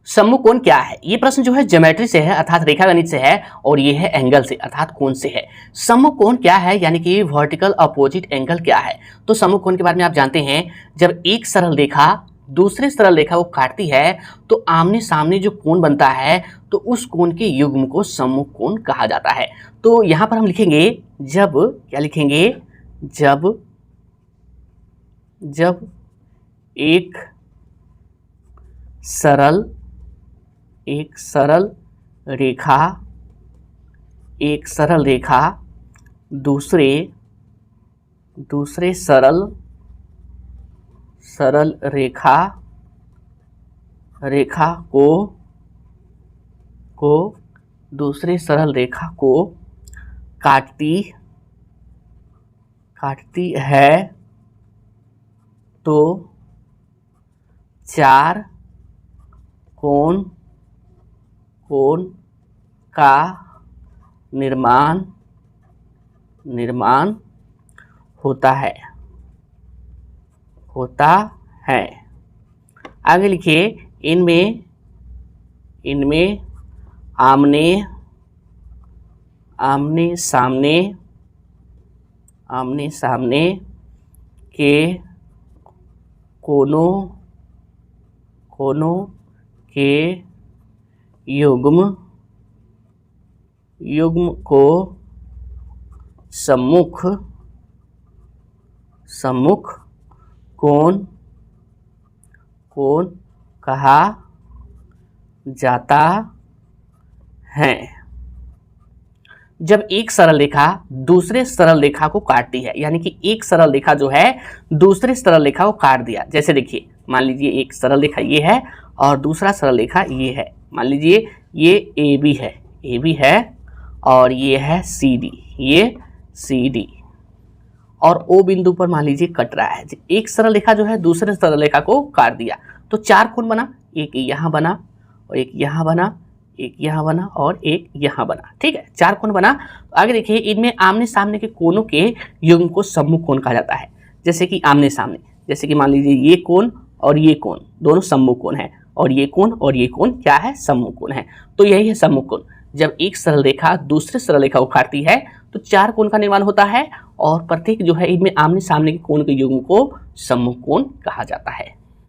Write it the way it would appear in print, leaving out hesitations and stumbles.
सम्मुख कोण क्या है? ये प्रश्न जो है ज्योमेट्री से है अर्थात रेखागणित से है और ये है एंगल से अर्थात कोण से है। सम्मुख कोण क्या है यानी कि वर्टिकल अपोजिट एंगल क्या है? तो सम्मुख कोण के बारे में आप जानते हैं, जब एक सरल रेखा दूसरे सरल रेखा को काटती है तो आमने सामने जो कोण बनता है तो उस कोण के युग्म को सम्मुख कोण कहा जाता है। तो यहाँ पर हम लिखेंगे जब, क्या लिखेंगे, जब एक सरल रेखा दूसरे सरल रेखा को दूसरे सरल रेखा को काटती है तो चार कोण का निर्माण होता है। आगे लिखिए, इनमें आमने सामने के कोनों के युग्म को सम्मुख कोण कहा जाता है। जब एक सरल रेखा दूसरे सरल रेखा को काटती है, यानी कि एक सरल रेखा जो है दूसरे सरल रेखा को काट दिया। जैसे देखिए, मान लीजिए एक सरल रेखा ये है और दूसरा सरल रेखा ये है। मान लीजिए ये ए बी है और ये है सी डी और ओ बिंदु पर मान लीजिए कट रहा है। एक सरल रेखा जो है दूसरे सरल रेखा को काट दिया तो चार कोण बना, एक यहाँ बना और एक यहाँ बना, एक यहाँ बना और एक यहाँ बना। ठीक है, चार कोण बना। आगे देखिए, इनमें आमने सामने के कोणों के युग्म को सम्मुख कोण कहा जाता है। जैसे कि आमने सामने, जैसे कि मान लीजिए ये कोण और ये कोण दोनों सम्मुख कोण है और ये कोण क्या है, सम्मुख कोण है। तो यही है सम्मुख कोण। जब एक सरल रेखा दूसरे सरल रेखा को काटती है तो चार कोण का निर्माण होता है और प्रत्येक जो है इनमें आमने सामने के कोण के युग्म को सम्मुख कोण कहा जाता है।